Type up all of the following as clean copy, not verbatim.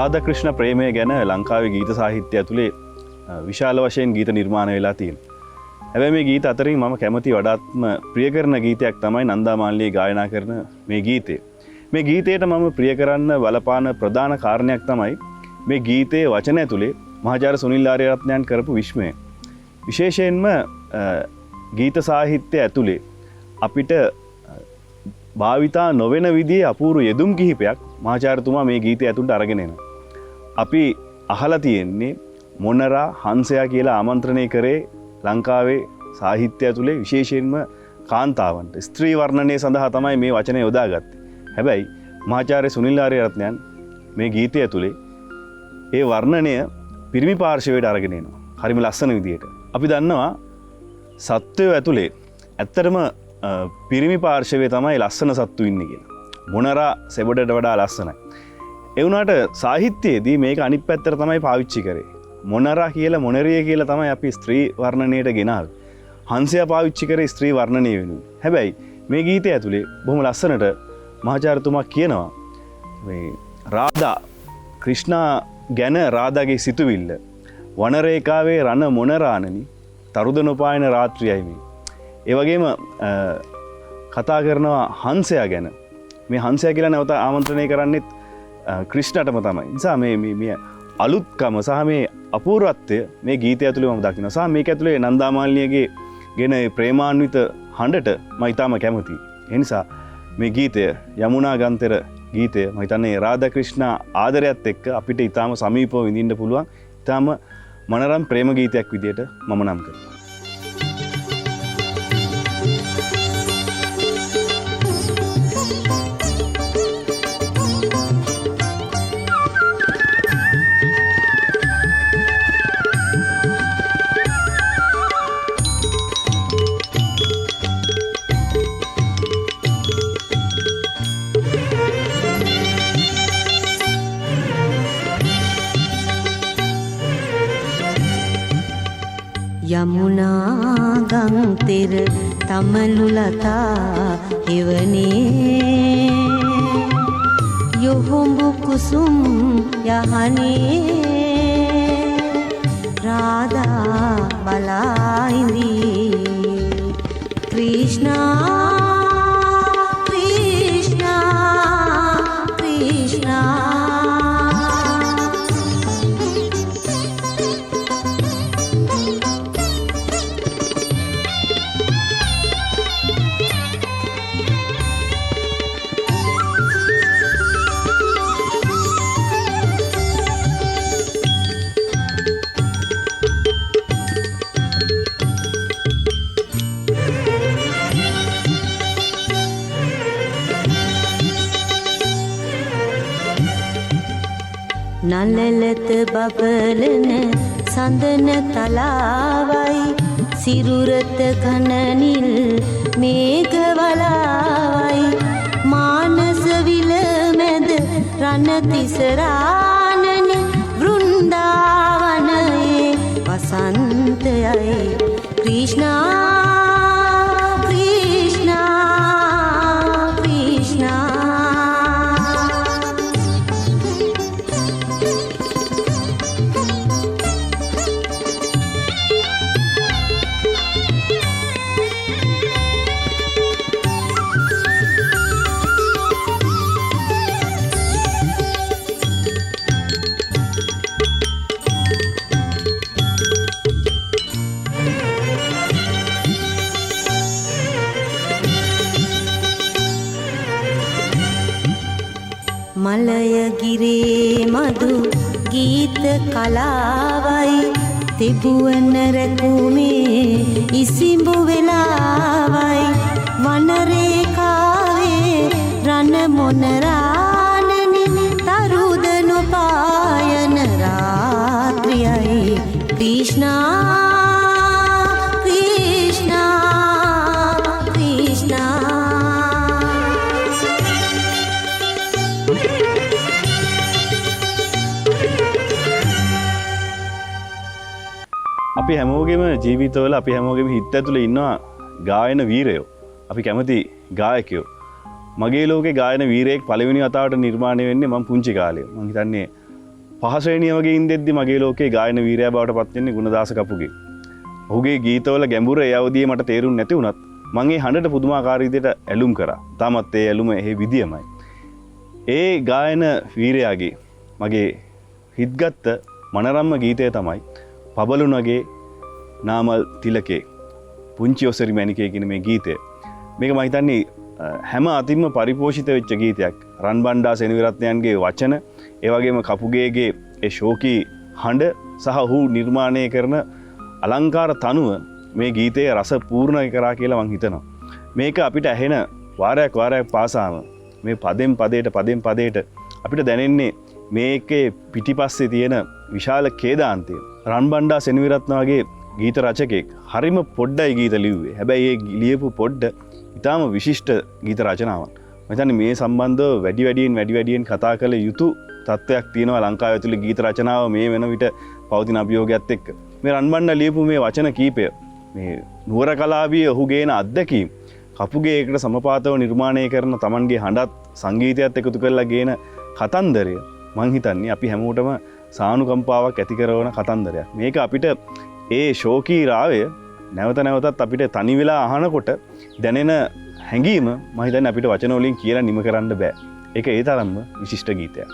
රාධාකෘෂ්ණ ප්‍රේමය ගැන ලංකාවේ ගීත සාහිත්‍යය ඇතුලේ විශාල වශයෙන් ගීත නිර්මාණය වෙලා තියෙනවා. හැබැයි මේ ගීත අතරින් මම කැමති වඩාත්ම ප්‍රිය කරන ගීතයක් තමයි නන්දා මාලිනී ගායනා කරන මේ ගීතය. මේ ගීතයට මම ප්‍රිය කරන්න බලපාන ප්‍රධාන කාරණයක් තමයි මේ ගීතයේ වචන ඇතුලේ මහාචාර්ය සුනිල් ආරියරත්නයන් කරපු විශ්මය. විශේෂයෙන්ම ගීත සාහිත්‍ය ඇතුලේ අපිට භාවිතා නොවන විදිහේ අපූර්ව යෙදුම් කිහිපයක් මහාචාර්යතුමා මේ ගීතය ඇතුළට අරගෙන එනවා. අපි අහලා තියෙන්නේ මොනරා හංසයා කියලා ආමන්ත්‍රණය කරේ ලංකාවේ සාහිත්‍ය ඇතුලේ විශේෂයෙන්ම කාන්තාවන්ට ස්ත්‍රී වර්ණනය සඳහා තමයි මේ වචනය යොදාගත්තේ. හැබැයි මහාචාර්ය සුනිල් ආරියරත්නයන් මේ ගීතය ඇතුලේ ඒ වර්ණනය පිරිමි පාර්ශවයට අරගෙන එනවා. හරිම ලස්සන විදියට. අපි දන්නවා සත්වය ඇතුලේ ඇත්තටම පිරිමි පාර්ශවයේ තමයි ලස්සන සත්තු ඉන්නේ කියලා. මොනරා සෙබඩට වඩා ලස්සනයි. ඒ වුණාට සාහිත්‍යයේදී මේක අනිත් පැත්තට තමයි පාවිච්චි කරේ. මොනරා කියලා මොනරිය කියලා තමයි අපි ස්ත්‍රී වර්ණනයට ගෙනාවේ. හංසයා පාවිච්චි කරේ ස්ත්‍රී වර්ණනය වෙනුවෙන්. හැබැයි මේ ගීතය ඇතුලේ බොහොම ලස්සනට මහාචාර්යතුමා කියනවා මේ රාධා ක්‍රිෂ්ණා ගැන රාධාගේ සිතුවිල්ල වනරේකාවේ රණ මොනරානනි තරුද නොපායන රාත්‍රියයි මේ. ඒ වගේම කතා කරනවා හංසයා ගැන. මේ හංසයා කියලා නැවත ආමන්ත්‍රණය කරන්නෙත් ක්‍රිෂ්ණටම තමයි. නිසා මේ අලුත්කම සහ මේ අපූර්වත්වය මේ ගීතය ඇතුලේ මම දකිනවා. සහ මේක ඇතුලේ නන්දා මාලිනියගේ ගෙන ප්‍රේමාන්විත හඬට මම ඊටම කැමතියි. ඒ නිසා මේ ගීතය යමුනා ගන්තර ගීතය මම හිතන්නේ රාධාකෘෂ්ණ ආදරයත් එක්ක අපිට ඊටම සමීපව විඳින්න පුළුවන්. ඊටම මනරම් ප්‍රේම ගීතයක් විදියට මම නම් කරනවා. යමුනා ගංතෙර තමලු ලතා එවනේ යොහොඹු කුසුම් යහනේ රාධා බලයිඳි ක්‍රිෂ්ණා නලලත බබලන සඳන තලාවයි සිරුරත ඝනනිල් මේඝ වලාවයි මානස විල මැද රණ තිසරානන වෘන්දාවනයේ වසන්තයයි ක්‍රිෂ්ණා මලයගිරේ මధు ගීත කලාවයි තිබුවන රැකුමේ ඉසිඹු වෙලාවයි වනරේකාවේ රණ මොනරානනි තරුද නොපායන රාත්‍රියයි ක්‍රිෂ්ණා අපි හැමෝගෙම ජීවිතවල අපි හැමෝගෙම හිත ඇතුලේ ඉන්නවා ගායන වීරයෝ. අපි කැමති ගායකයෝ. මගේ ලෝකේ ගායන වීරයෙක් පළවෙනි වතාවට නිර්මාණය වෙන්නේ මම පුංචි කාලේ. මම හිතන්නේ පහසෙනිය වගේ ඉඳෙද්දි මගේ ලෝකේ ගායන වීරයා බවට පත් වෙන්නේ ගුණදාස කපුගේ. ඔහුගේ ගීතවල ගැඹුර ඒ අවදියේ මට තේරුම් නැති වුණත් මම ඒ හඬට පුදුමාකාර විදිහට ඇලුම් කරා. තාමත් ඒ ඇලුම එහි විදියමයි. ඒ ගායන වීරයාගේ මගේ හිත්ගත් මනරම්ම ගීතය තමයි පබළුණගේ නාමල් තිලකේ පුංචි ඔසරි මැණිකේ කියන මේ ගීතය. මේක මම හිතන්නේ හැම අතින්ම පරිපෝෂිත වෙච්ච ගීතයක්. රන්බණ්ඩා සෙනවිරත්නයන්ගේ වචන, ඒ වගේම කපුගේගේ ඒ ශෝකී හඬ සහ ඔහු නිර්මාණය කරන අලංකාර තනුව මේ ගීතයේ රස පූර්ණ කරා කියලා මං හිතනවා. මේක අපිට ඇහෙන වාරයක් පාසාම මේ පදෙන් පදයට අපිට දැනෙන්නේ මේකේ පිටිපස්සේ තියෙන විශාල ඛේදාන්තය. රන්බණ්ඩා සෙනවිරත්න වගේ ගීත රචකෙක් හරිම පොඩ්ඩයි ගීත ලිව්වේ. හැබැයි ඒ ලියපු පොඩ්ඩ ඉතාම විශිෂ්ට ගීත රචනාවක්. මම හිතන්නේ මේ සම්බන්ධව වැඩියෙන් කතා කළ යුතු තත්ත්වයක් තියෙනවා ලංකාව ඇතුළේ ගීත රචනාව මේ වෙන විට පවතින අභියෝගයත් එක්ක. මේ රන්බණ්ඩා ලියපු මේ වචන කීපය මේ නුවර කලාවේ ඔහු ගේන අත්දැකීම් කපුගේ එකට සමපාතව නිර්මාණය කරන Tamanගේ හඬත් සංගීතයත් එකතු කරලා ගේන කතන්දරය මං හිතන්නේ අපි හැමෝටම සානුකම්පාවක් ඇති කරන කතන්දරයක්. මේක අපිට ඒ ශෝකී රාවය නැවතත් අපිට තනි වෙලා අහනකොට දැනෙන හැඟීම මම හිතන්නේ අපිට වචන වලින් කියලා නිම කරන්න බෑ. ඒක ඒ තරම්ම විශිෂ්ට ගීතයක්.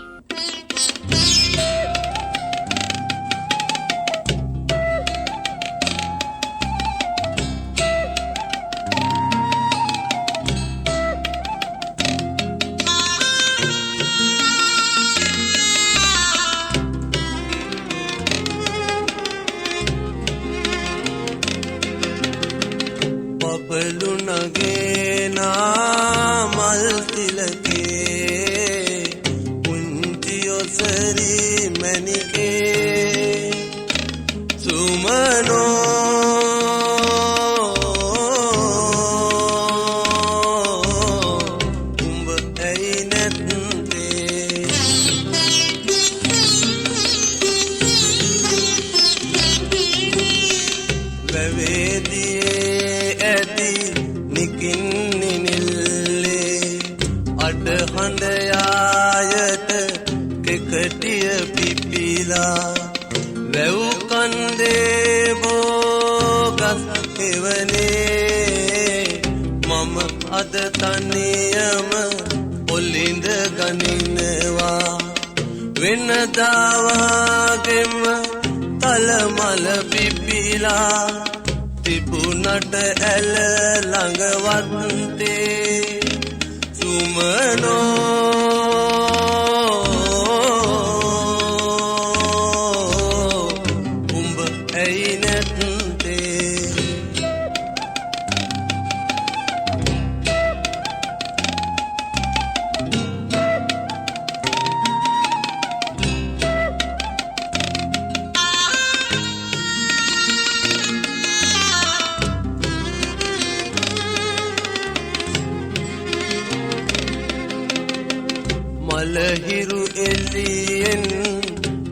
මලහිරු එළියෙන්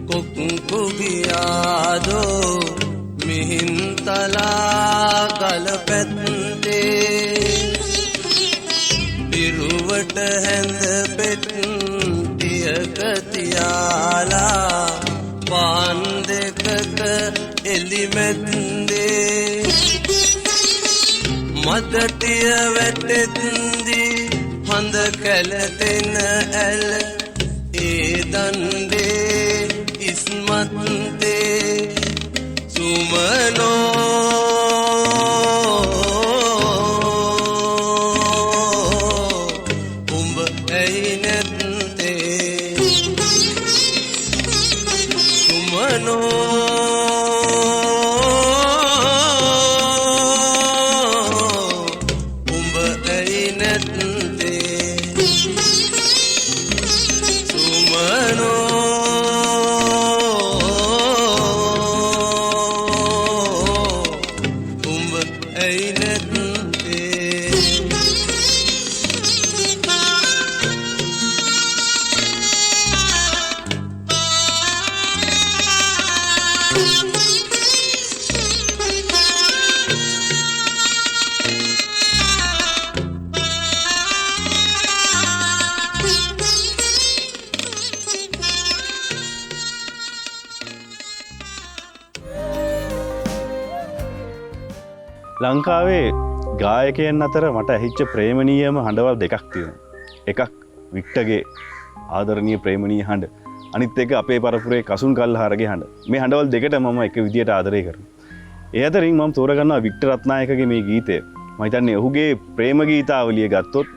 කොක්කු ගියාදෝ මිහින්තලා ගල පැත්තේ පිරුවට හැඳ පෙට්ටියක තියාලා පාන් දෙකක එලිමැද්දේ මදටිය වැටෙද්දී හඳ කැලතෙන ඇල ඒ දණ්ඩේ ඉස්මත්තේ සුමනෝ උඹ ඇයි නැත්තේ සුමනෝ ලංකාවේ ගායකයන් අතර මට ඇහිච්ච ප්‍රේමණීයම හඬවල් දෙකක් තියෙනවා. එකක් වික්ටර්ගේ ආදරණීය ප්‍රේමණීය හඬ. අනිත් එක අපේ පරපුරේ කසුන් කල්හාරගේ හඬ. මේ හඬවල් දෙකට මම එක විදියට ආදරය කරනවා. ඒ අතරින් මම තෝරගන්නවා වික්ටර් රත්නායකගේ මේ ගීතය. මම හිතන්නේ ඔහුගේ ප්‍රේම ගීතාවලිය ගත්තොත්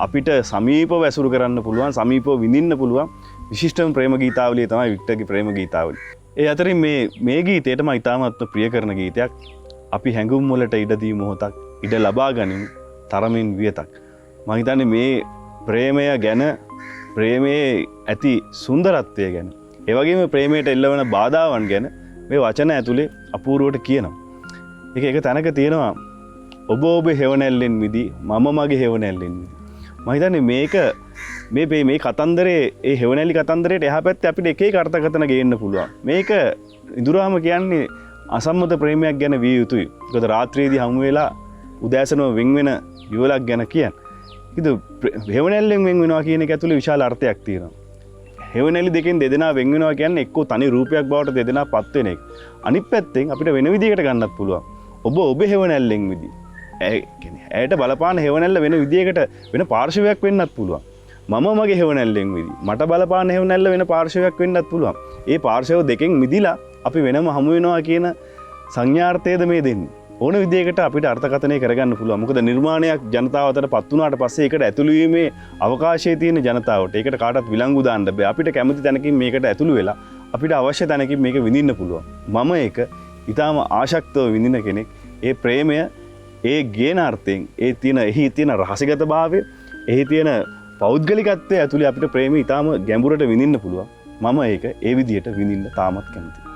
අපිට සමීපව ඇසුරු කරන්න පුළුවන්, සමීපව විඳින්න පුළුවන් විශිෂ්ටම ප්‍රේම ගීතාවලිය තමයි වික්ටර්ගේ ප්‍රේම ගීතාවලිය. ඒ අතරින් මේ ගීතයට මම ඉතාමත්ම ප්‍රිය කරන ගීතයක්. අපි හැඟුම් වලට ඉඩ දී මොහොතක් ඉඩ ලබා ගනිමු තරමින් වියතක්. මම හිතන්නේ මේ ප්‍රේමය ගැන, ප්‍රේමයේ ඇති සුන්දරත්වය ගැන, ඒ වගේම ප්‍රේමයට එල්ලවන බාධාවන් ගැන මේ වචන ඇතුලේ අපූර්වට කියනවා. එක තැනක තියෙනවා ඔබ ඔබේ හෙවණැල්ලෙන් මිදී මම මගේ හෙවණැල්ලෙන් මිදී. මම හිතන්නේ මේක මේ කතන්දරේ, ඒ හෙවණැලි කතන්දරේට එහා පැත්තේ අපිට එක එක අර්ථකථන ගේන්න පුළුවන්. මේක ඉදුරාම කියන්නේ අසම්මත ප්‍රේමයක් ගැන විය යුතුයි. මොකද රාත්‍රියේදී හමු වෙලා උදෑසනම වෙන් වෙන යුවලක් ගැන කියන්නේ. ඉතින් හෙවණැල්ලෙන් වෙන් වෙනවා කියන එක ඇතුලේ විශාල අර්ථයක් තියෙනවා. හෙවණැලි දෙකෙන් දෙදෙනා වෙන් වෙනවා කියන්නේ එක්කෝ තනි රූපයක් බවට දෙදෙනා පත් වෙන එක. අනිත් පැත්තෙන් අපිට වෙන විදිහකට ගන්නත් පුළුවන්. ඔබ ඔබේ හෙවණැල්ලෙන් මිදී. ඇයට බලපාන හෙවණැල්ල වෙන විදිහකට වෙන පාර්ශවයක් වෙන්නත් පුළුවන්. මම මගේ හෙවණැල්ලෙන් මිදී. මට බලපාන හෙවණැල්ල වෙන පාර්ශවයක් වෙන්නත් පුළුවන්. ඒ පාර්ශව දෙකෙන් මිදිලා අපි වෙනම හමු වෙනවා කියන සංඥාර්ථයද මේ දෙන්නේ. ඕන විදිහකට අපිට අර්ථකථනය කරගන්න පුළුවන්. මොකද නිර්මාණයක් ජනතාව අතර පත් වුණාට පස්සේ ඒකට ඇතුළු වීමේ අවකාශය තියෙන ජනතාවට. ඒකට කාටවත් විලංගු දාන්න බෑ. අපිට කැමති තැනකින් මේකට ඇතුළු වෙලා අපිට අවශ්‍ය තැනකින් මේක විඳින්න පුළුවන්. මම ඒක ඊටාම ආශක්තව විඳින කෙනෙක්. ඒ ප්‍රේමය, ඒ ගේනාර්ථයෙන්, එහි තියෙන රහසිගතභාවය, එහි තියෙන පෞද්ගලිකත්වය ඇතුලේ අපිට ප්‍රේමය ඊටාම ගැඹුරට විඳින්න පුළුවන්. මම ඒක ඒ විදිහට විඳින්න තාමත් කැමතියි.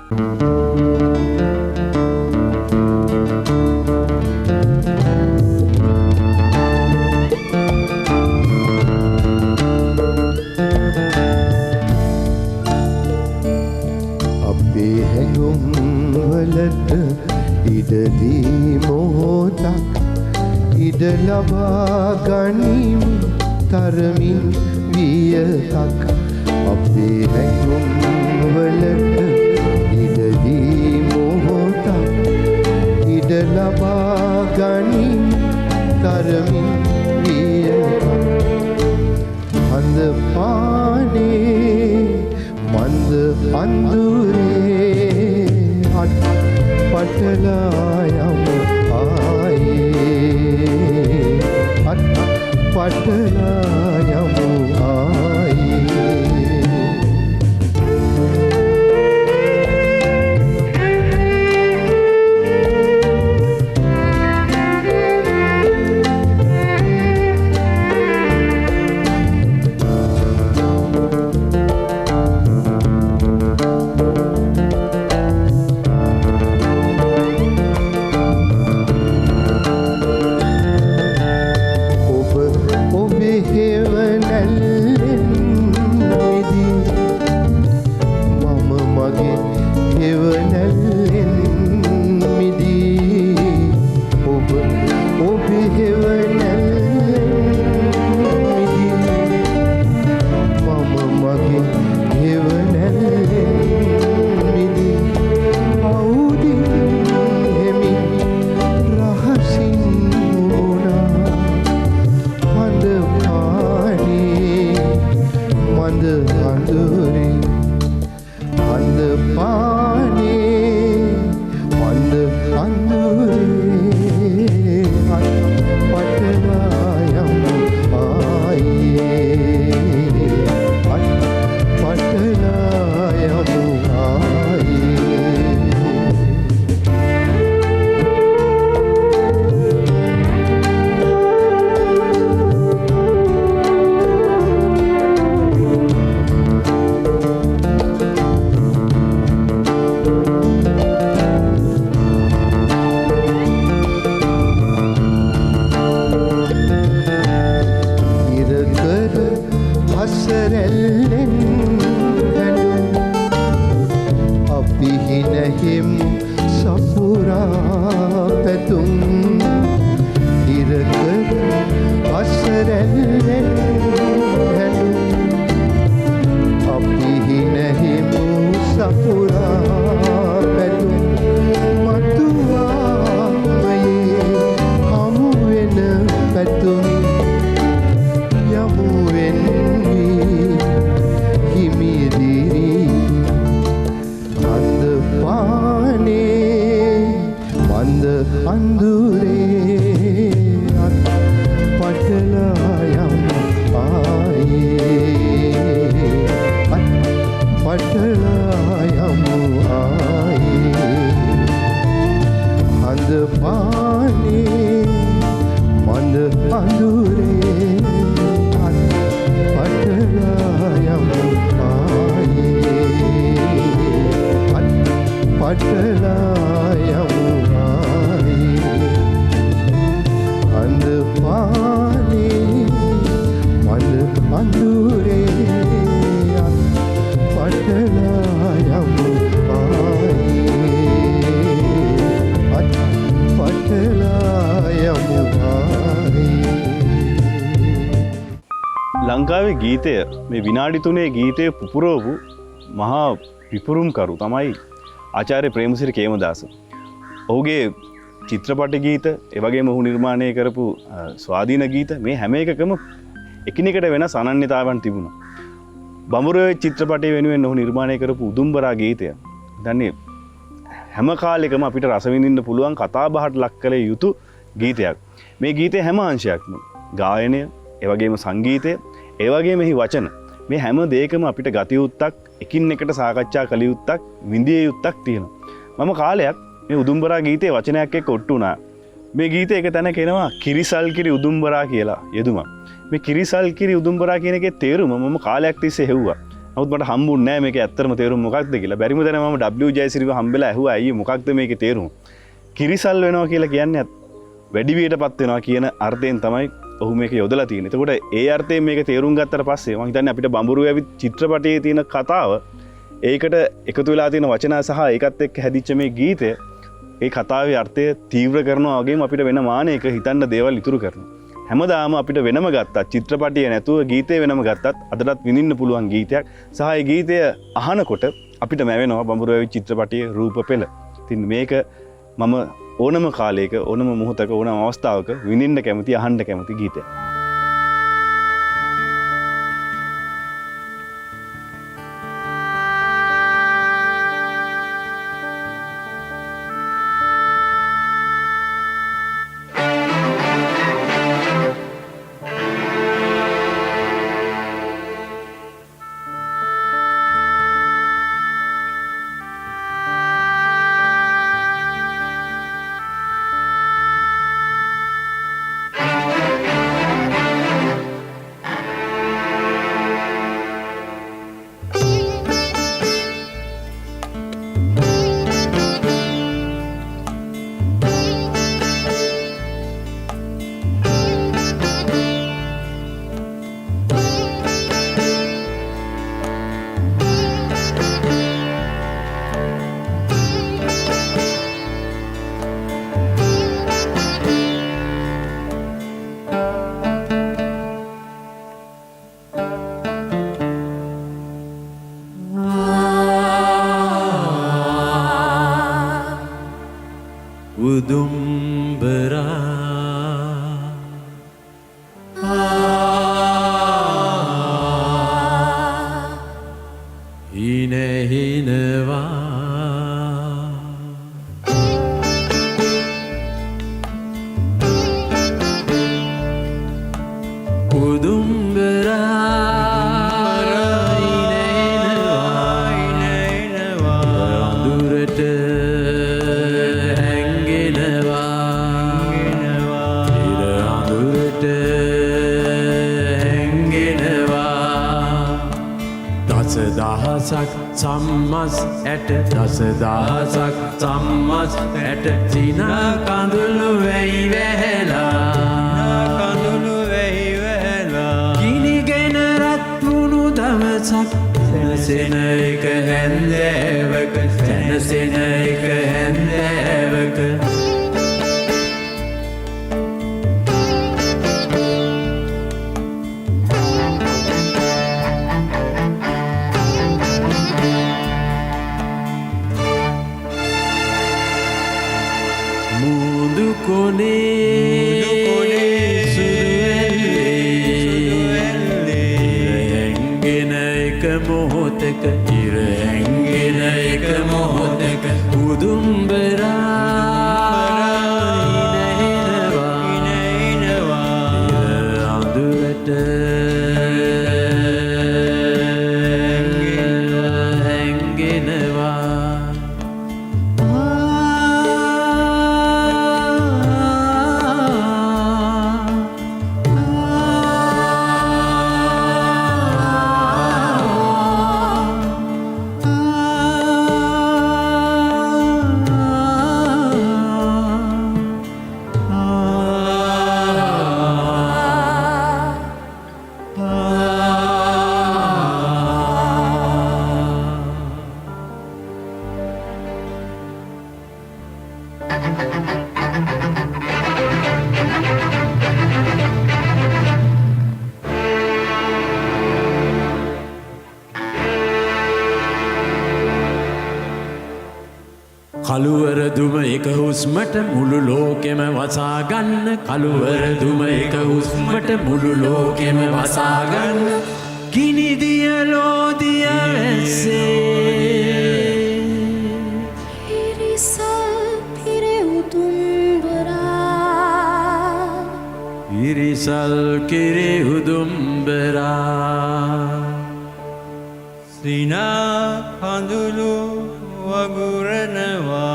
අපේ හැඟුම් වලට ඉඩදී මොහොතක් ඉඩ ලබා ගනිමු තරමින් වියතක්. අපේ හැඟුම් වලට ඉඩදී මොහොතක් ඉඩ ලබා ගනිමු තරමින් වියතක්. හඳ පානේ මන්ද අඳුරේ අත් පටලා යමු ආයේ, අත් පටලා යමු ආයේ. පැතුමි යමුවෙන් වී හිමිදිරි අන්ද පානේ මන්ද අඳුරේ අත් පටලා යමු ආයේ අත් පටලා යමු ආයේ අන්ද පානේ මන්ද අඳුරේ අත් පටලා යමු ආයේ අත් පටලා යමු ආයේ අන්ද පානේ මන්ද අඳුරේ අත් පටලා යමු ආයේ අත් පටලා යමු ආයේ. ලංකාවේ ගීතය මේ විනාඩි 3 ගීතය පුපුරවපු මහා විපුරුම්කරු තමයි ආචාර්ය ප්‍රේමසිරි කේමදාස. ඔහුගේ චිත්‍රපට ගීත, ඒ වගේම ඔහු නිර්මාණය කරපු ස්වාධීන ගීත මේ හැම එකකම එකිනෙකට වෙනස් අනන්‍යතාවන් තිබුණා. බඹරුවේ චිත්‍රපටය වෙනුවෙන් ඔහු නිර්මාණය කරපු උදුම්බරා ගීතය දන්නේ හැම කාලෙකම අපිට රස විඳින්න පුළුවන් කතා බහට ලක් කළ යුතු ගීතයක්. මේ ගීතයේ හැම අංශයක්ම ගායනය, ඒ වගේම සංගීතය, ඒ වගේම එහි වචන මේ හැම දෙයකම අපිට ගත යුත්තක්, එකින් එකට සාකච්ඡා කළ යුත්තක්, විඳිය යුත්තක් තියෙනවා. මම කාලයක් මේ උදුම්බරා ගීතයේ වචනයක් එක්ක ඔට්ටු වුණා. මේ ගීතේ එක තැනක එනවා කිරිසල් කිරි උදුම්බරා කියලා යෙදුමක්. මේ කිරිසල් කිරි උදුම්බරා කියන එකේ තේරුම මම කාලයක් තිස්සේ හෙව්වා. නමුත් මට හම්බුන්නේ නැහැ මේකේ ඇත්තම තේරුම මොකක්ද කියලා. බැරිම දැන මම W ජයසිරිව හම්බෙලා ඇහුවා අයියේ මොකක්ද මේකේ තේරුම. කිරිසල් වෙනවා කියලා කියන්නේ වැඩි වියටපත් වෙනවා කියන අර්ථයෙන් තමයි ඔහු මේක යොදලා තියෙන්නේ. එතකොට ඒ අර්ථයෙන් මේක තේරුම් ගත්තට පස්සේ මම හිතන්නේ අපිට බඹරුවේ ඇවිත් චිත්‍රපටයේ තියෙන කතාව ඒකට එකතු වෙලා තියෙන වචන සහ ඒකත් එක්ක හැදිච්ච මේ ගීතය ඒ කතාවේ අර්ථය තීව්‍ර කරනවා වගේම අපිට වෙන මානයක හිතන්න දේවල් ඉතුරු කරනවා. හැමදාම අපිට වෙනම ගත්තත් චිත්‍රපටිය නැතුව ගීතය වෙනම ගත්තත් අදටත් විඳින්න පුළුවන් ගීතයක් සහ ඒ ගීතය අහනකොට අපිට මැවෙනවා බඹරුවේ චිත්‍රපටියේ රූප පෙළ. ඉතින් මේක මම ඕනම කාලයක ඕනම මොහොතක ඕනම අවස්ථාවක විඳින්න කැමති අහන්න කැමති ගීතයක්. සම්මස් ඇට දස දහසක් සම්මස් ඇට සින කඳුළු වෙයි වැහැලා ගිනිගෙන රත් වුණු දවසක් සැනසෙන එක හැන්දෑවක සැනසෙන එක හැන්දෑවක කොනේ ඉර හැංගෙන එක මොහොතක උදුම්බරා ඉර අඳුරට හැංගෙනවා කළුවර දුම එක හුස්මට මුළු ලෝකෙම වසා ගන්න කළුවර දුම එක හුස්මට මුළු ලෝකෙම වසා ගන්න ගිනි දිය ලෝදිය වැස්සේ ඉරිසල් පිරේ උතුම්බරා ඉරිසල් කිරි උදුම්බරා සිනා හඳුළු වගුරනවා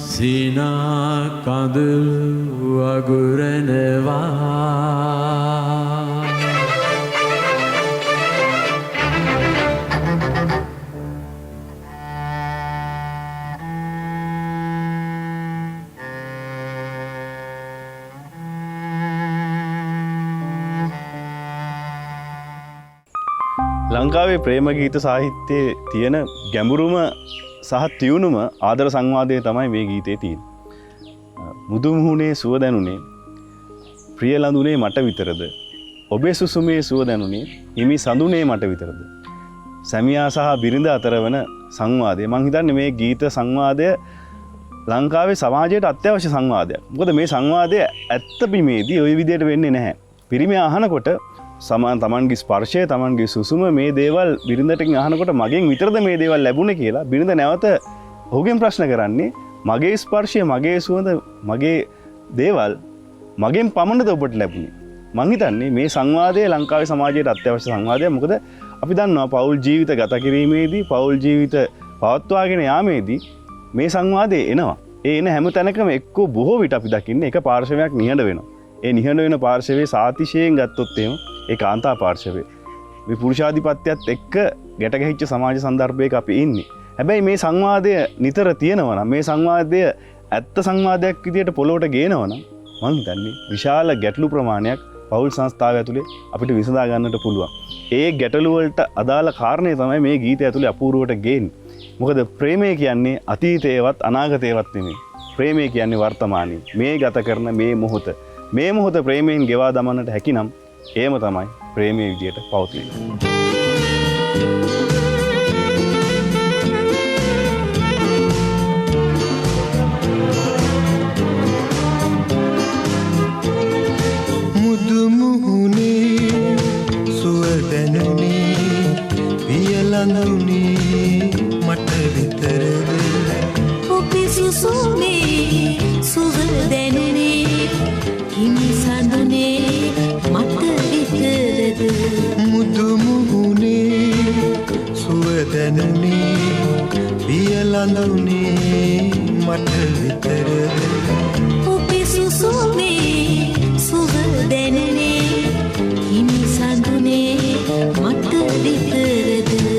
සිනා කඳුළු වගුරනවා ලංකාවේ ප්‍රේම ගීත සාහිත්‍යයේ තියෙන ගැඹුරුම සහ තියුණුම ආදර සංවාදය තමයි මේ ගීතේ තියෙන්නේ. මුදු මුහුණේ සුව දැනුනේ ප්‍රිය ලඳුනේ මට විතරද ඔබේ සුසුමේ සුව දැනුනේ හිමි සඳුනේ මට විතරද සැමියා සහ බිරිඳ අතර වන සංවාදය. මං හිතන්නේ මේ ගීත සංවාදය ලංකාවේ සමාජයට අත්‍යවශ්‍ය සංවාදයක්. මොකද මේ සංවාදය ඇත්ත බිමේදී ওই විදිහට වෙන්නේ නැහැ. පිරිමියා අහනකොට තමන්ගේ ස්පර්ශය තමන්ගේ සුසුම මේ දේවල් බිරිඳට අහනකොට මගෙන් විතරද මේ දේවල් ලැබුණේ කියලා බිරිඳ නැවත ඔහුගෙන් ප්‍රශ්න කරන්නේ මගේ ස්පර්ශය මගේ සුවඳ මගේ දේවල් මගෙන් පමණද ඔබට ලැබුණේ. මං හිතන්නේ මේ සංවාදය ලංකාවේ සමාජයට අත්‍යවශ්‍ය සංවාදයක්. මොකද අපි දන්නවා පෞල් ජීවිත ගත කිරීමේදී පෞල් ජීවිත පවත්වාගෙන යාමේදී මේ සංවාදය එනවා. ඒ එන හැම තැනකම එක්කෝ බොහෝ විට අපි දකින්නේ එක පාර්ශවයක් නිහඬ වෙනවා. ඒ නිහඬ වෙන පාර්ශවයේ සාතිශයෙන් ගත්තොත් එහෙම ඒ කාන්තා පාර්ශවය. මේ පුරුෂාධිපත්‍යයත් එක්ක ගැට ගැහිච්ච සමාජ සන්දර්භයක අපි ඉන්නේ. හැබැයි මේ සංවාදය නිතර තියෙනවා නම් මේ සංවාදය ඇත්ත සංවාදයක් විදියට පොළොවට ගේනවා නම් මං හිතන්නේ විශාල ගැටලු ප්‍රමාණයක් පෞල් සංස්ථාව ඇතුලේ අපිට විසඳා ගන්නට පුළුවන්. ඒ ගැටලු වලට අදාළ කාරණේ තමයි මේ ගීතය ඇතුලේ අපූර්වවට ගේන්නේ. මොකද ප්‍රේමය කියන්නේ අතීතේවත් අනාගතේවත් නෙමෙයි. ප්‍රේමය කියන්නේ වර්තමානයේ මේ ගත කරන මේ මොහොත. මේ මොහොත ප්‍රේමයෙන් ගෙවා දමන්නට හැකිනම් ඒම තමයි ප්‍රේමයේ විදියට පවතින්නේ. මුදු මුහුණේ සුව දැනුනේ පියලඳුනේ මට විතරද ඔබේ සුසුමේ සුව දැනුනේ හිමි සඳුනේ මට විතරද මුදු මුහුණේ සුව දැනුනේ පියලඳුනේ මට විතරද ඔබේ සුසුමේ සුව දැනුනේ හිමි සඳුනේ මට විතරද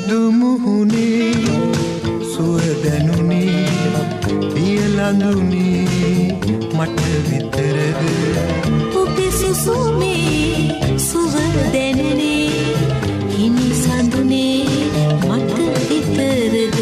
මුදු මුහුණේ සුව දැනුනේ පියලඳුනේ මට විතරද ඔබේ සුසුමේ සුව දැනනේ හිමි සඳුනේ මට විතරද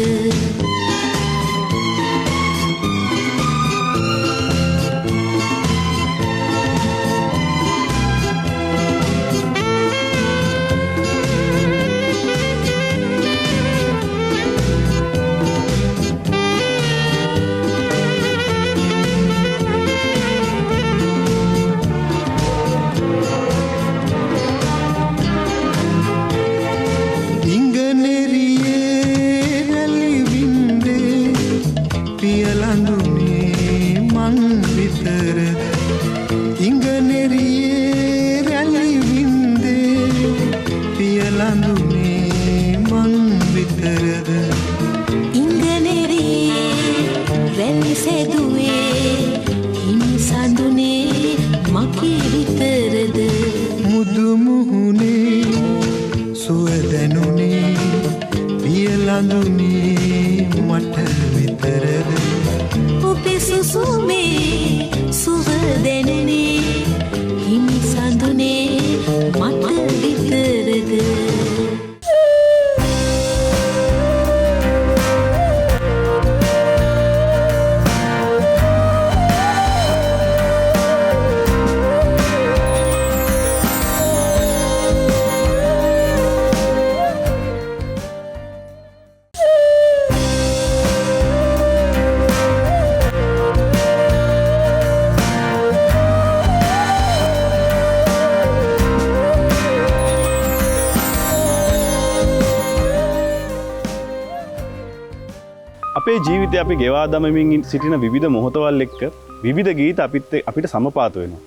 අපේ ජීවිතය අපි ගෙවා දමමින් සිටින විවිධ මොහොතවල් එක්ක විවිධ ගීත අපිට සමපාත වෙනවා.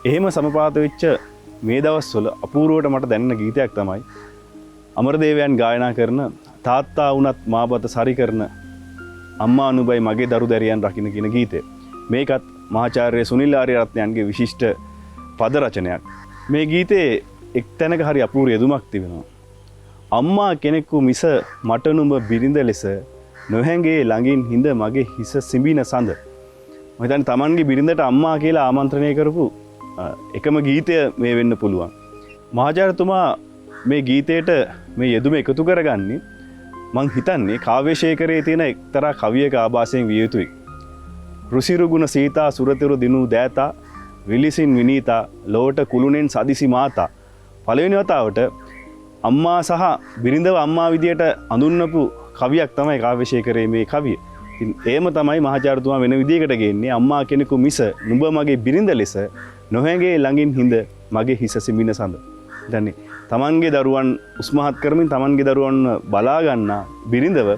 එහෙම සමපාත වෙච්ච මේ දවස්වල අපූර්වවට මට දැනෙන ගීතයක් තමයි අමරදේවයන් ගායනා කරන තාත්තා වුණත් මාබත සරි කරන අම්මා අනුබයි මගේ දරු දැරියන් රකින්න කියන ගීතය. මේකත් මහාචාර්ය සුනිල් ආරියරත්නයන්ගේ විශිෂ්ට පද රචනයක්. මේ ගීතේ එක්තැනක හරි අපූර්ව යෙදුමක් තිබෙනවා. අම්මා කෙනෙකු මිස මට නුඹ බිරිඳ ලෙස නොහැඟේ ළඟින් හිඳ මගේ හිස සිඹින සඳ. මම හිතන්නේ Tamanගේ බිරිඳට අම්මා කියලා ආමන්ත්‍රණය කරපු එකම ගීතය මේ වෙන්න පුළුවන්. මහාචාර්යතුමා මේ ගීතයට මේ යෙදුම එකතු කරගන්නේ මං හිතන්නේ කාව්‍යශේඛරයේ තියෙන එක්තරා කවියක ආభాසයෙන් විය යුතුයි. රුසිරුගුණ සීතා සුරතිරු දිනු දෑතා විලිසින් විනීතා ලෝට කුළුණෙන් සදිසි මාතා. පළවෙනි වතාවට අම්මා සහ බිරිඳව අම්මා විදියට අඳුන්වපු කවියක් තමයි කාව්‍යශේඛරයේ මේ කවිය. ඉතින් ඒම තමයි මහාචාර්යතුමා වෙන විදියකට ගෙන්නේ අම්මා කෙනෙකු මිස නුඹ මගේ බිරිඳ ලෙස නොහැඟේ ළඟින් හිඳ මගේ හිස සිඹින සඳ. දන්නේ තමන්ගේ දරුවන් උස්මහත් කරමින් තමන්ගේ දරුවන් බලා ගන්නා බිරිඳව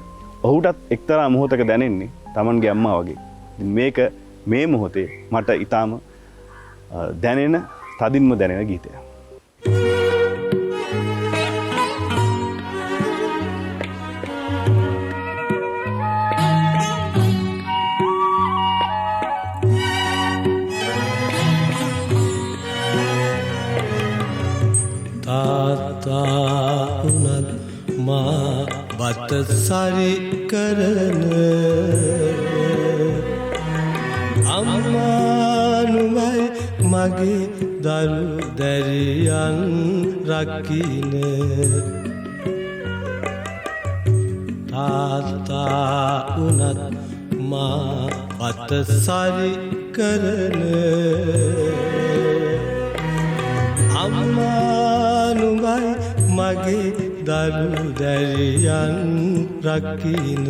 ඔහුටත් එක්තරා මොහොතක දැනෙන්නේ තමන්ගේ අම්මා වගේ. ඉතින් මේක මේ මොහොතේ මට ඊටාම දැනෙන තදින්ම දැනෙන ගීතයක්. තාත්තා උනත් මා බත සරි කරන අම්මා නුඹයි මගේ දරු දැරියන් රකින්න තාත්තා උනත් මා බත සරි කරන අම්මා නුඹයි මගේ දරු දැරියන් රකින්න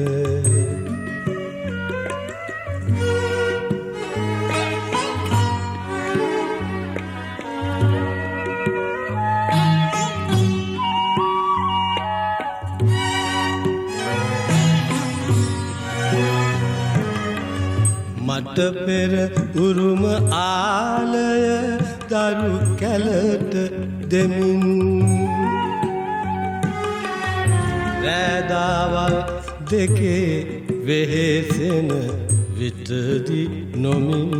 මට පෙර උරුම ආලය දරු කැලට දෙමින් රෑදාවල් දෙකේ වෙහෙසෙන විතදි නොමින්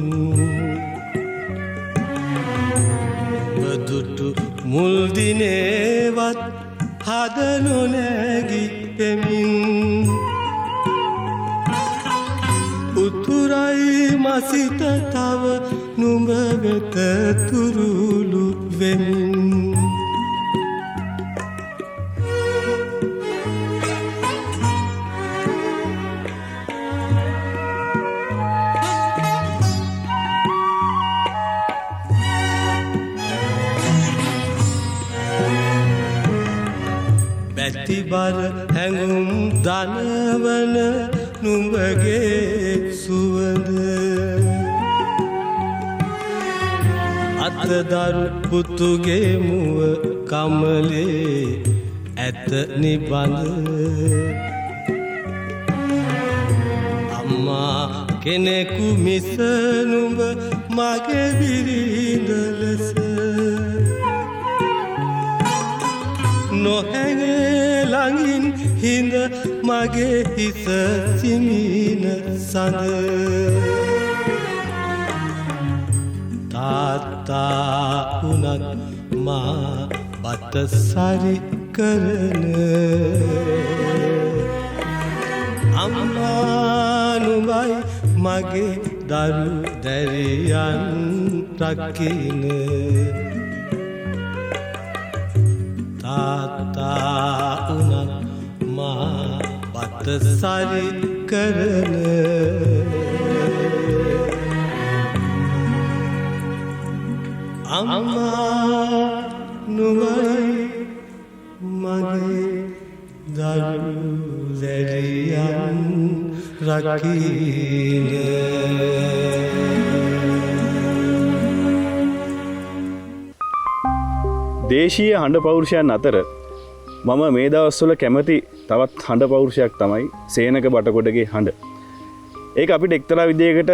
බදුටු මුල් දිනේවත් හද නොනැගි පෙමින් උතුරයි මසිත තව නුඹ වෙත තුරුළු වෙමින් බැතිබර හැඟුම් දනවන නුඹගේ සුවඳ අතදරු පුතුගේ මුව කමලේ ඇත නිබඳ අම්මා කෙනෙකු මිස නුඹ මගේ බිරිඳ ලෙස නොහැඟේ ළඟින් හිඳ මගේ හිස සිමින සඳ තාත්තා වුණත් මා බත සරි කරන අම්මා නුඹයි මගේ දරු දැරියන් රකින තාත්තා වුණත් මා බත සරි කරන අම්මා නුඹයි මගේ දරු දැරියන් රකින දේශීය හඬ පෞරුෂයන් අතර මම මේ දවස්වල කැමති තවත් හඬ පෞරුෂයක් තමයි සේනක බටකොඩගේ හඬ. ඒක අපිට එක්තරා විදියකට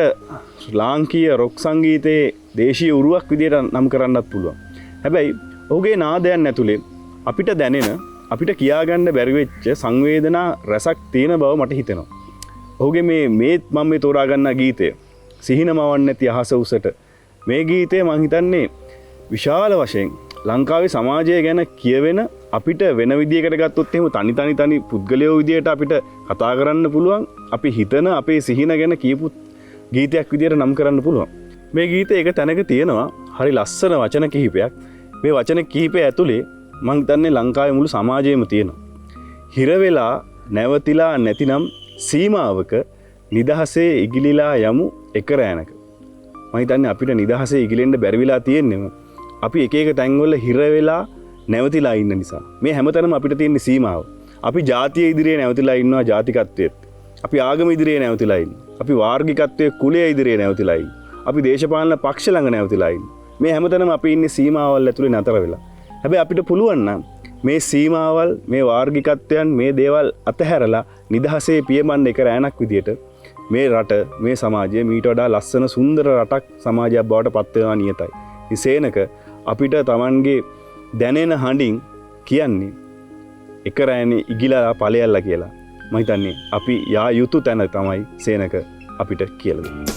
ලාංකීය රොක් සංගීතයේ දේශීය උරුවක් විදියට නම් කරන්නත් පුළුවන්. හැබැයි ඔහුගේ නාදයන් ඇතුලේ අපිට දැනෙන අපිට කියාගන්න බැරි වෙච්ච සංවේදනා රසක් තියෙන බව මට හිතෙනවා. ඔහුගේ මේ මම මේ තෝරා ගන්න ගීතය සිහින මවන්නේ නැති අහස උසට මේ ගීතය මම හිතන්නේ විශාල වශයෙන් ලංකාවේ සමාජය ගැන කියවෙන අපිට වෙන විදියකට ගත්තොත් එහෙම තනි පුද්ගලයෝ විදියට අපිට කතා කරන්න පුළුවන් අපි හිතන අපේ සිහින ගැන කියපු ගීතයක් විදියට නම් කරන්න පුළුවන්. මේ ගීතේ එක තැනක තියෙනවා හරි ලස්සන වචන කිහිපයක්. මේ වචන කිහිපය ඇතුලේ මම හිතන්නේ ලංකාවේ මුළු සමාජයේම තියෙනවා. හිර වෙලා නැවතිලා නැතිනම් සීමාවක නිදහසේ ඉගිලිලා යමු එක රැනක. මම හිතන්නේ අපිට නිදහසේ ඉගිලෙන්න බැරි වෙලා තියෙන්නේ අපි එක එක තැන්වල හිර වෙලා නැවතිලා ඉන්න නිසා. මේ හැමතැනම අපිට තියෙන සීමාව. අපි ජාතිය ඉදිරියේ නැවතිලා ඉන්නවා ජාතිකත්වයේත්. අපි ආගම ඉදිරියේ නැවතිලා ඉන්නවා. අපි වාර්ගිකත්වයේ කුලය ඉදිරියේ නැවතිලා ඉන්නවා. අපි දේශපාලන පක්ෂ ළඟ නැවතිලා ඉන්නවා. මේ හැමතැනම අපි ඉන්නේ සීමාවල් ඇතුලේ නතර වෙලා. හැබැයි අපිට පුළුවන් නම් මේ සීමාවල් මේ වාර්ගිකත්වයන් මේ දේවල් අතහැරලා නිදහසේ පියමන්න එක රැණක් විදියට මේ රට මේ සමාජය මීට වඩා ලස්සන සුන්දර රටක් සමාජයක් බවට පත් වෙනවා නියතයි. ඉසේනක අපිට Tamanගේ දැනෙන හඬින් කියන්නේ එක රැණේ ඉගිලා ඵලයල්ලා කියලා. මම හිතන්නේ අපි යා යුතු තැන තමයි සේනක අපිට කියලා දෙන්නේ.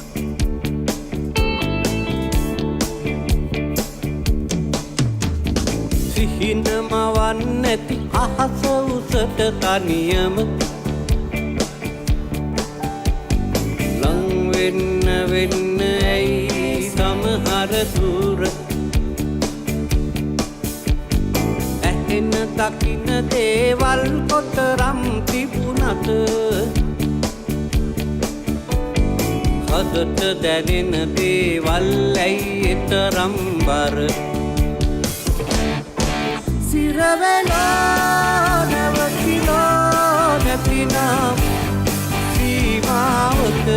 සිහිනමවන් නැති අහස උසට තනියම ලං වෙන්න ඇයි සමහර දුර ඇහෙන දකින්න දේවල් කොතරම් තිබුණත් හදට දැනෙන දේවල් ඇයි එතරම් බර සිරවෙලා නැවතිලා නැතිනම් සීමාවක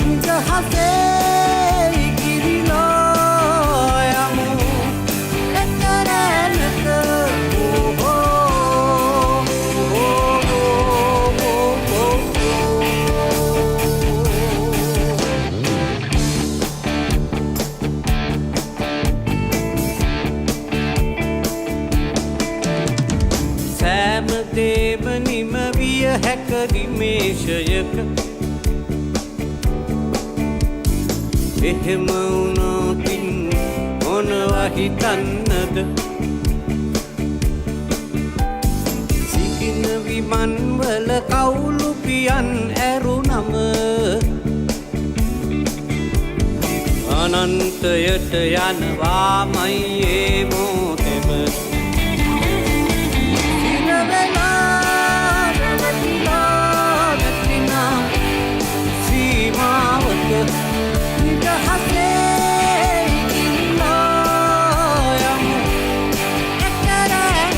නිදහසේ ඉගිලිලා යමු එක රැනක දේම නිම විය හැක නිමේෂයක එහෙම වුණොතින් මොනවා හිතන්නද විමන්වල කවුළු පියන් ඇරුනම අනන්තයට යනවාමයි ඒ මොතෙම සිනවෙලා රැවටිලා නැතිනම් සීමාවක නිදහසේ ඉන්නා යමු එක්තරැන්න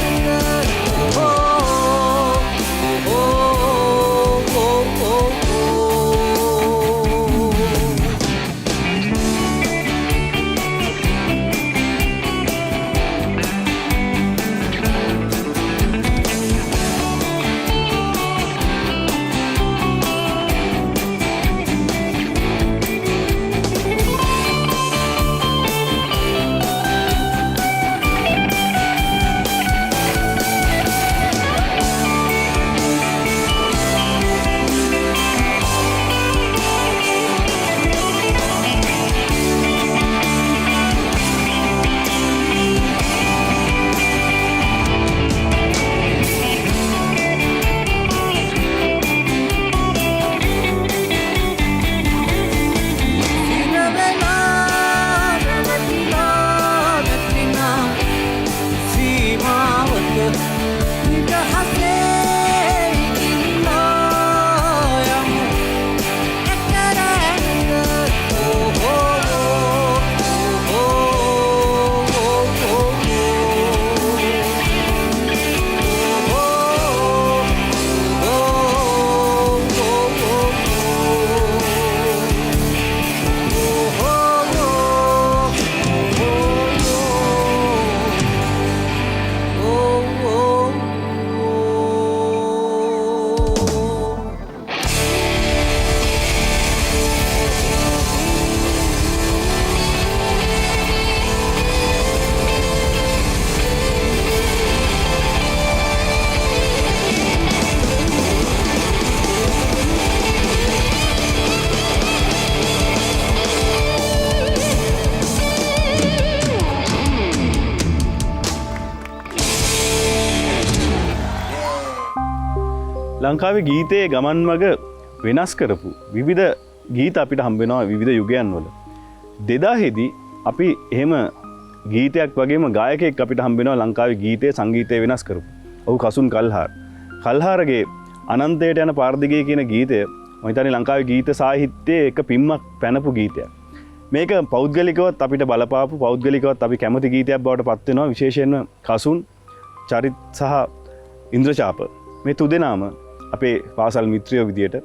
ලංකාවේ ගීතයේ ගමන් මග වෙනස් කරපු විවිධ ගීත අපිට හම්බෙනවා විවිධ යුගයන් වල. 2000 දී අපි එහෙම ගීතයක් වගේම ගායකයෙක් අපිට හම්බෙනවා ලංකාවේ ගීතයේ සංගීතය වෙනස් කරපු. ඔහු කසුන් කල්හාර. කල්හාරගේ අනන්තයට යන පාරදිගේ කියන ගීතය මම හිතන්නේ ලංකාවේ ගීත සාහිත්‍යයේ එක පිම්මක් පැනපු ගීතයක්. මේක පෞද්ගලිකවත් අපිට බලපාපු පෞද්ගලිකවත් අපි කැමති ගීතයක් බවට පත් වෙනවා විශේෂයෙන්ම කසුන් චරිත් සහ ඉන්ද්‍රචාප මේ තුදෙනාම අපේ පාසල් මිත්‍රයෝ විදියට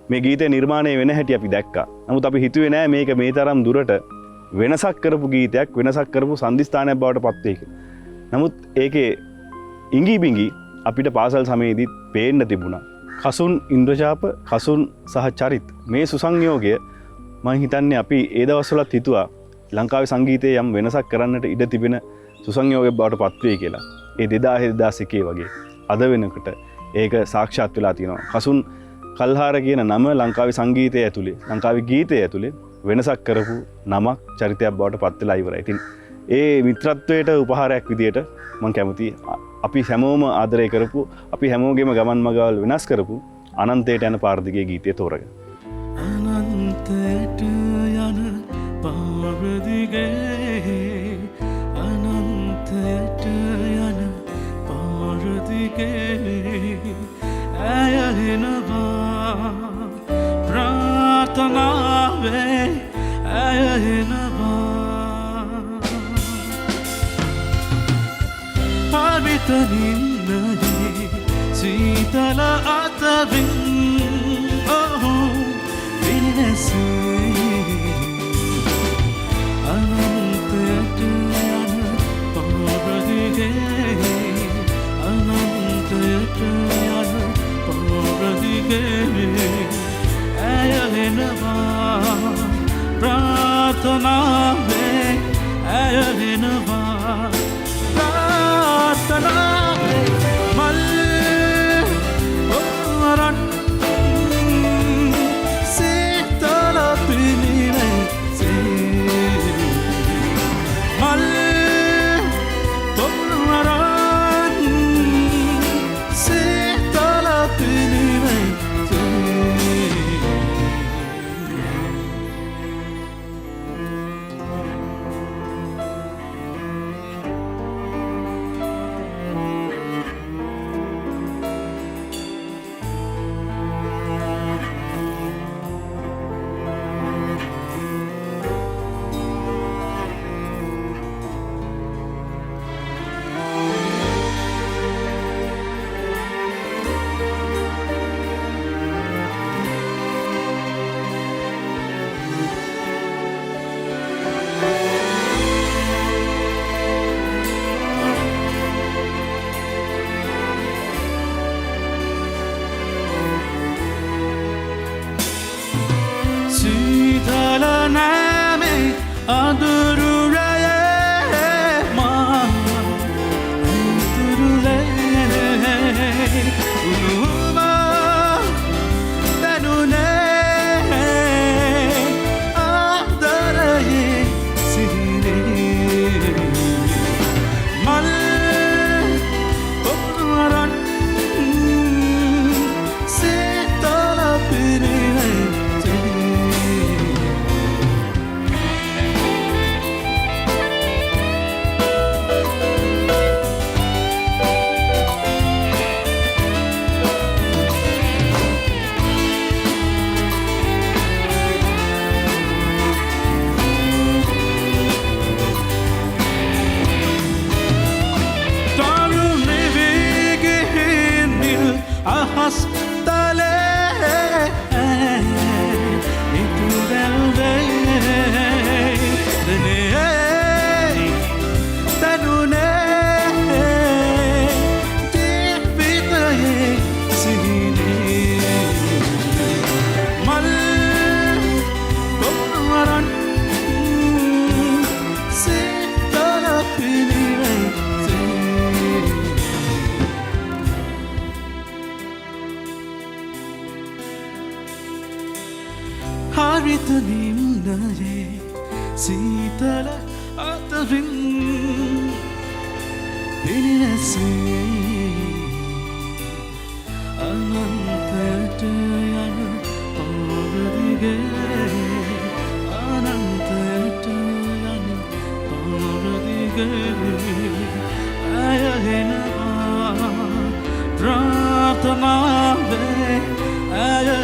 මේ ගීතය නිර්මාණය වෙන හැටි අපි දැක්කා. නමුත් අපි හිතුවේ නෑ මේක මේ තරම් දුරට වෙනසක් කරපු ගීතයක් වෙනසක් කරපු සන්ධිස්ථානයක් බවට පත් වෙයි කියලා. නමුත් ඒකේ ඉඟි බිඟි අපිට පාසල් සමයේදී පේන්න තිබුණා. කසුන් ඉන්ද්‍රචාප කසුන් සහ චරිත් මේ සුසංයෝගය මම හිතන්නේ අපි ඒ දවස්වලත් හිතුවා ලංකාවේ සංගීතයේ යම් වෙනසක් කරන්නට ඉඩ තිබෙන සුසංයෝගයක් බවට පත් වෙයි කියලා. ඒ 2000 2001 වගේ අද වෙනකොට ඒක සාක්ෂාත් වෙලා තියෙනවා. කසුන් කල්හාර කියන නම ලංකාවේ සංගීතය ඇතුලේ ලංකාවේ ගීතය ඇතුලේ වෙනසක් කරපු නමක් චරිතයක් බවට පත් වෙලා ඉවරයි. ඉතින් ඒ මිත්‍රත්වයට උපහාරයක් විදියට මම කැමතියි අපි හැමෝම ආදරය කරපු අපි හැමෝගෙම ගමන් මගවල් වෙනස් කරපු අනන්තයට යන පාර දිගේ ගීතය තෝරගෙන. අනන්තයට යන පාර දිගේ අනන්තයට යන පාර දිගේ ඇයෙනවා ප්‍රාර්ථනාවේ ඇයෙනවා පවිතනින්නදී සීතල අතරින් ඔහු විනැසේ අනන්තයට යන පාර දිගේ අනන්තයට යන පාර දිගේ ඇයෙනවා ප්‍රාර්ථනාවේ ඇයෙනවා ප්‍රාර්ථනාවේ මල් ඔරන් සීතල පිනිනේ මල් ඔරන් සීතල මස්තලේ ඉතුරැල්දේ දනේ තැනුනේ ජීවිතයේ සිහිනේ මල් කොමරන් සිතල පිළිවෙතේ හරිත නිම්නයේ සීතල අතරින් පිළිනැසේ අනන්තයට යන පාරදිගේ අනන්තයට යන පාරදිගේ ඇයහෙනවා ප්‍රාර්ථනාවේ ඇය